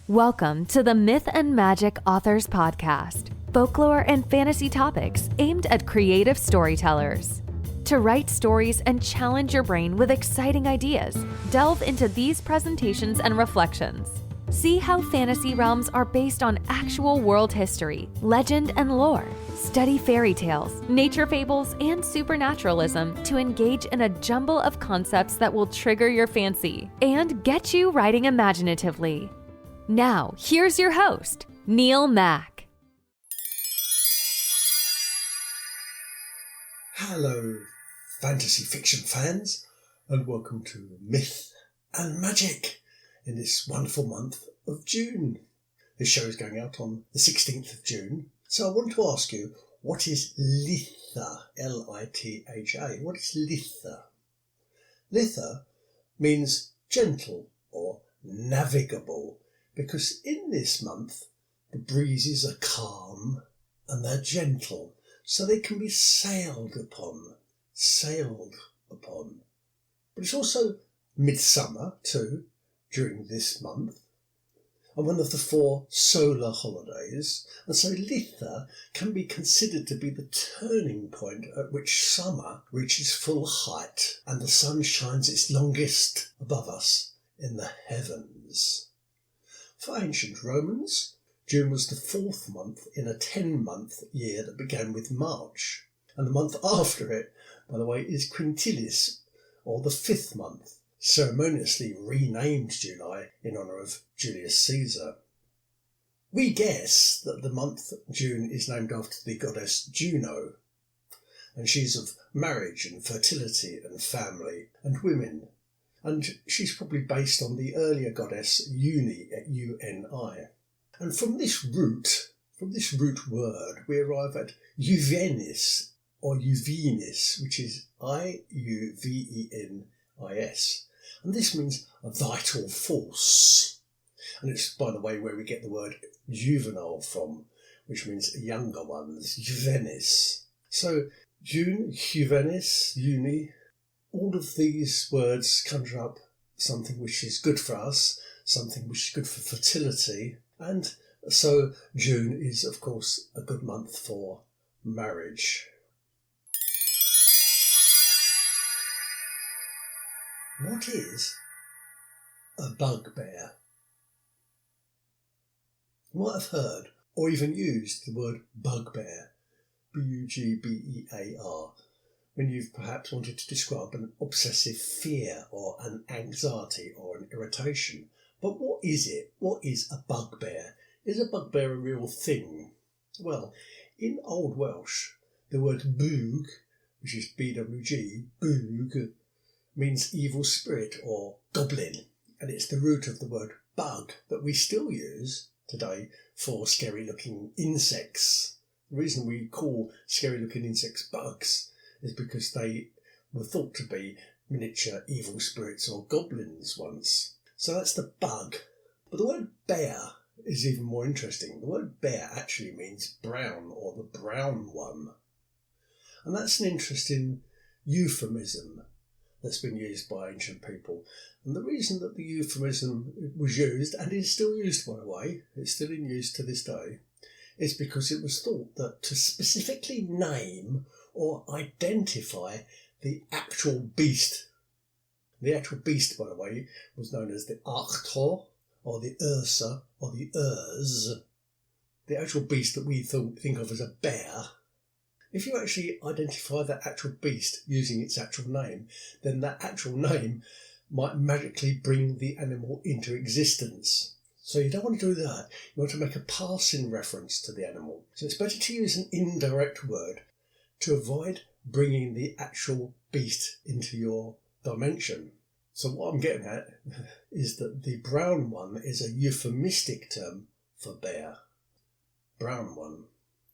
Welcome to the Myth and Magic Authors Podcast, folklore and fantasy topics aimed at creative storytellers. To write stories and challenge your brain with exciting ideas, delve into these presentations and reflections. See how fantasy realms are based on actual world history, legend, and lore. Study fairy tales, nature fables, and supernaturalism to engage in a jumble of concepts that will trigger your fancy and get you writing imaginatively. Now, here's your host, Neil Mack. Hello, fantasy fiction fans, and welcome to Myth and Magic in this wonderful month of June. This show is going out on the 16th of June, so I want to ask you, what is Litha? L-I-T-H-A. What is Litha? Litha means gentle or navigable, because in this month the breezes are calm and they're gentle, so they can be sailed upon. But it's also midsummer too, during this month, and one of the 4 solar holidays, and so Litha can be considered to be the turning point at which summer reaches full height and the sun shines its longest above us in the heavens. For ancient Romans, June was the 4th month in a 10-month year that began with March, and the month after it, by the way, is Quintilis, or the 5th month, ceremoniously renamed July in honour of Julius Caesar. We guess that the month June is named after the goddess Juno, and she's of marriage and fertility and family and women, and she's probably based on the earlier goddess Uni, U-N-I. And from this root word, we arrive at Juvenis, or Juvenis, which is I-U-V-E-N-I-S. And this means a vital force. And it's, by the way, where we get the word juvenile from, which means younger ones, Juvenis. So June, Juvenis, Uni, all of these words conjure up something which is good for us, something which is good for fertility, and so June is, of course, a good month for marriage. What is a bugbear? You might have heard or even used the word bugbear, B-U-G-B-E-A-R, when you've perhaps wanted to describe an obsessive fear or an anxiety or an irritation. But what is it? What is a bugbear? Is a bugbear a real thing? Well, in Old Welsh, the word bwg, which is B-W-G, bwg, means evil spirit or goblin, and it's the root of the word bug that we still use today for scary-looking insects. The reason we call scary-looking insects bugs is because they were thought to be miniature evil spirits or goblins once. So that's the bug. But the word bear is even more interesting. The word bear actually means brown, or the brown one. And that's an interesting euphemism that's been used by ancient people. And the reason that the euphemism was used, and is still used, by the way, it's still in use to this day, is because it was thought that to specifically name or identify the actual beast. The actual beast, by the way, was known as the Arctor, or the Ursa, or the Urs. The actual beast that we think of as a bear. If you actually identify that actual beast using its actual name, then that actual name might magically bring the animal into existence. So you don't want to do that. You want to make a passing reference to the animal. So it's better to use an indirect word to avoid bringing the actual beast into your dimension. So what I'm getting at is that the brown one is a euphemistic term for bear. Brown one.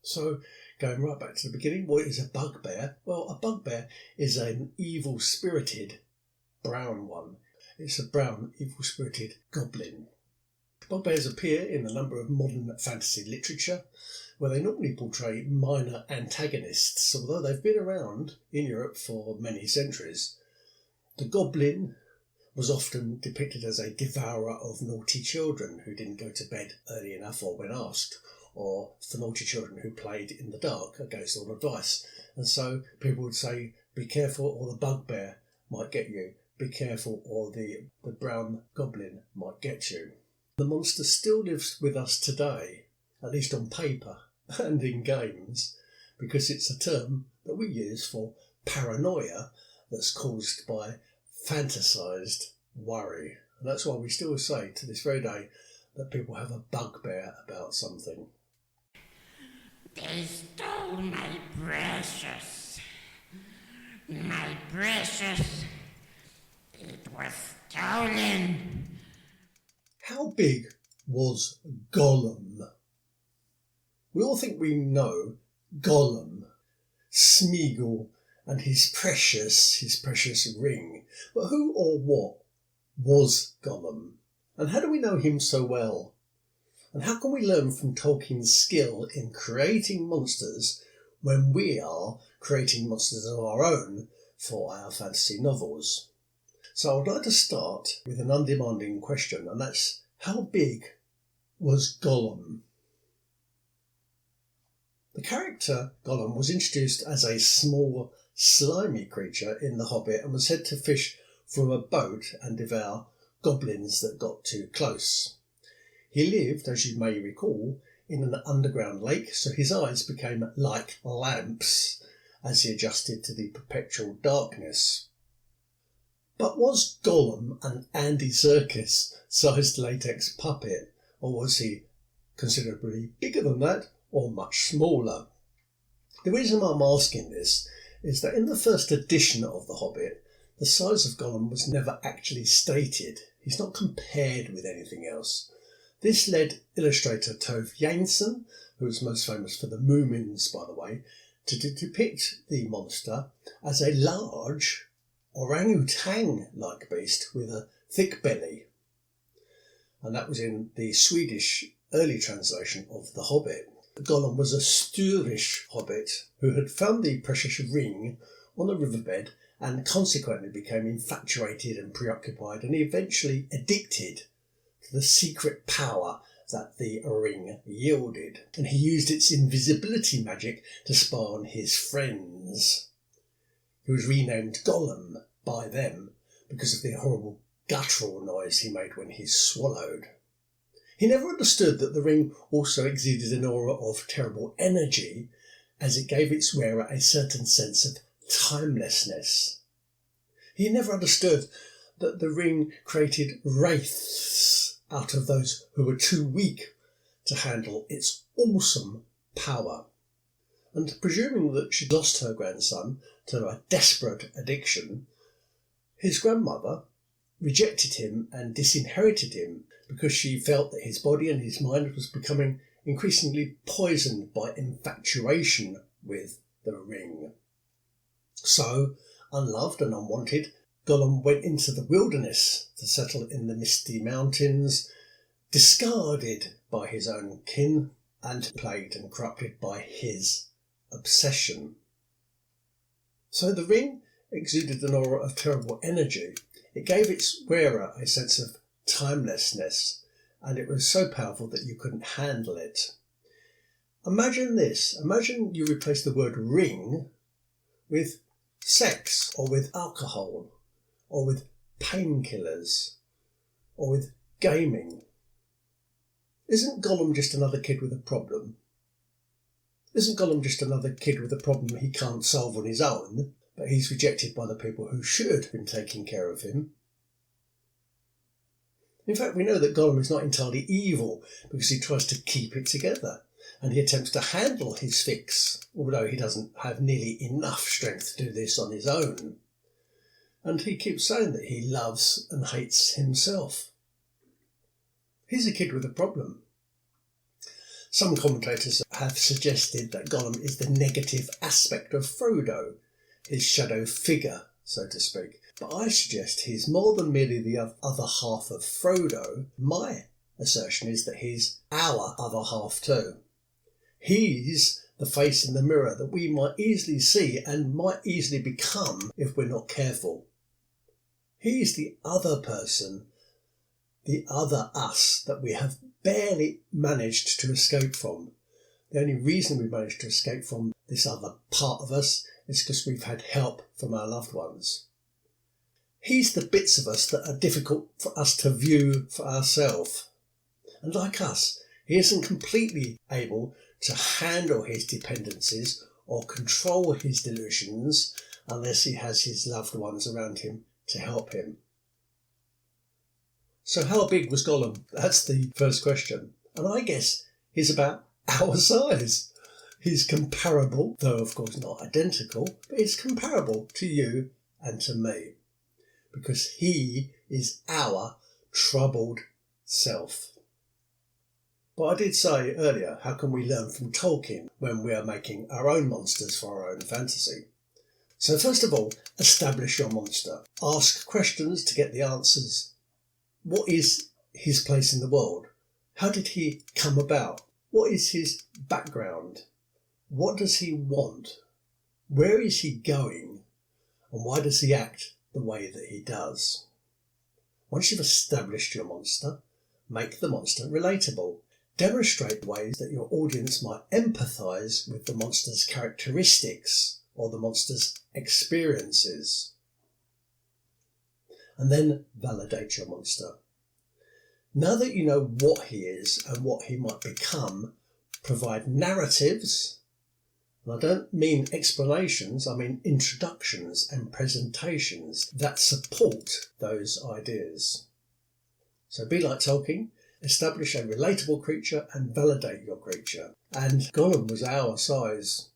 So going right back to the beginning, what is a bugbear? Well, a bugbear is an evil-spirited brown one. It's a brown, evil-spirited goblin. Bugbears appear in a number of modern fantasy literature, where they normally portray minor antagonists, although they've been around in Europe for many centuries. The goblin, was often depicted as a devourer of naughty children who didn't go to bed early enough or when asked, or for naughty children who played in the dark against all advice. And so people would say, be careful or the bugbear might get you. Be careful or the brown goblin might get you. The monster still lives with us today, at least on paper and in games, because it's a term that we use for paranoia that's caused by fantasized worry. And that's why we still say to this very day that people have a bugbear about something. They stole my precious. My precious. It was stolen. How big was Gollum? We all think we know Gollum, Smeagol, and his precious ring. But who or what was Gollum? And how do we know him so well? And how can we learn from Tolkien's skill in creating monsters when we are creating monsters of our own for our fantasy novels? So I would like to start with an undemanding question, and that's, how big was Gollum? The character Gollum was introduced as a small, slimy creature in The Hobbit and was said to fish from a boat and devour goblins that got too close. He lived, as you may recall, in an underground lake, so his eyes became like lamps as he adjusted to the perpetual darkness. But was Gollum an Andy Serkis-sized latex puppet, or was he considerably bigger than that, or much smaller? The reason I'm asking this is that in the first edition of The Hobbit, the size of Gollum was never actually stated. He's not compared with anything else. This led illustrator Tove Jansson, who is most famous for the Moomins, by the way, to depict the monster as a large orangutan-like beast with a thick belly. And that was in the Swedish early translation of The Hobbit. Gollum was a Sturish hobbit who had found the precious ring on a riverbed and consequently became infatuated and preoccupied and eventually addicted to the secret power that the ring yielded. And he used its invisibility magic to spy on his friends. He was renamed Gollum by them because of the horrible guttural noise he made when he swallowed. He never understood that the ring also exuded an aura of terrible energy, as it gave its wearer a certain sense of timelessness. He never understood that the ring created wraiths out of those who were too weak to handle its awesome power. And presuming that she lost her grandson to a desperate addiction, his grandmother rejected him and disinherited him because she felt that his body and his mind was becoming increasingly poisoned by infatuation with the ring. So, unloved and unwanted, Gollum went into the wilderness to settle in the misty mountains, discarded by his own kin and plagued and corrupted by his obsession. So the ring exuded an aura of terrible energy. It gave its wearer a sense of timelessness, and it was so powerful that you couldn't handle it. Imagine this. Imagine you replace the word ring with sex, or with alcohol, or with painkillers, or with gaming. Isn't Gollum just another kid with a problem? Isn't Gollum just another kid with a problem he can't solve on his own, but he's rejected by the people who should have been taking care of him? In fact, we know that Gollum is not entirely evil because he tries to keep it together and he attempts to handle his fix, although he doesn't have nearly enough strength to do this on his own. And he keeps saying that he loves and hates himself. He's a kid with a problem. Some commentators have suggested that Gollum is the negative aspect of Frodo, his shadow figure, so to speak. But I suggest he's more than merely the other half of Frodo. My assertion is that he's our other half too. He's the face in the mirror that we might easily see and might easily become if we're not careful. He is the other person, the other us that we have barely managed to escape from. The only reason we've managed to escape from this other part of us is because we've had help from our loved ones. He's the bits of us that are difficult for us to view for ourselves. And like us, he isn't completely able to handle his dependencies or control his delusions unless he has his loved ones around him to help him. So how big was Gollum? That's the first question. And I guess he's about our size. He's comparable, though of course not identical, but he's comparable to you and to me. Because he is our troubled self. But I did say earlier, how can we learn from Tolkien when we are making our own monsters for our own fantasy? So first of all, establish your monster. Ask questions to get the answers. What is his place in the world? How did he come about? What is his background? What does he want? Where is he going? And why does he act the way that he does? Once you've established your monster, make the monster relatable. Demonstrate ways that your audience might empathise with the monster's characteristics or the monster's experiences. And then validate your monster. Now that you know what he is and what he might become, provide narratives. And I don't mean explanations, I mean introductions and presentations that support those ideas. So be like Tolkien, establish a relatable creature and validate your creature. And Gollum was our size.